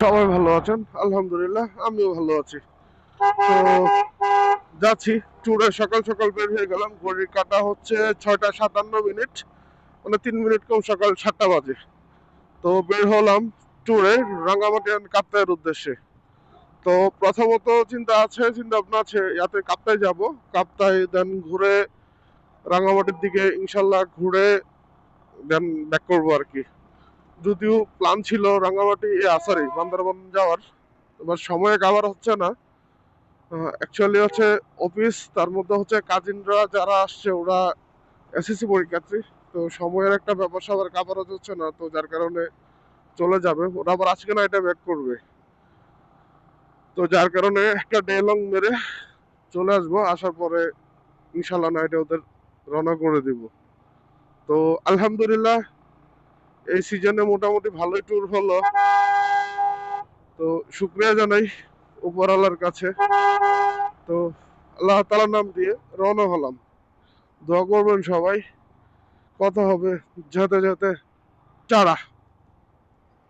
সবাই ভালো আছেন? আলহামদুলিল্লাহ আমিও ভালো আছি। তো যাচ্ছি ট্যুরে, সকাল সকাল বের হয়ে গেলাম। ঘড়ির কাঁটা হচ্ছে 6টা 57 মিনিট, মানে 3 মিনিট কম সকাল 7টা বাজে। তো বের হলাম ট্যুরে রাঙ্গামাটি and কাপ্তাইয়ের উদ্দেশ্যে। তো প্রথমত চিন্তা ভাবনা আছে ইয়াতে কাপ্তাই যাব, কাপ্তাই দেন ঘুরে রাঙ্গামাটির দিকে ইনশাল্লাহ ঘুরে দেন ব্যাক করবো আর কি। যদিও প্ল্যান ছিল রাঙ্গামাটি সরি বান্দরবান যাওয়ার, এবার সময় কাভার হচ্ছে না। অ্যাকচুয়ালি হচ্ছে অফিস, তার মধ্যে হচ্ছে কাজিনরা যারা আসছে ওরা এসএসসি পরীক্ষার্থী, তো সময়ের একটা ব্যাপার সবার কাভারেজ হচ্ছে না, তো যার কারণে চলে যাবে ওরা, আবার আজকে না এটা ব্যাক করবে। তো যার কারণে একটা ডে লং মেরে চলে আসবো, আসার পরে ইনশাল্লাহ নাইটে ওদের রওনা করে দিব। তো আলহামদুলিল্লাহ এই সিজনে মোটামুটি ভালোই ট্যুর হলো। তো শুক্রিয়া জানাই উপরওয়ালার কাছে। তো আল্লাহ তাআলার নাম দিয়ে রওনা হলাম। দোয়া করবেন সবাই। কথা হবে যেতে যেতে। টাটা।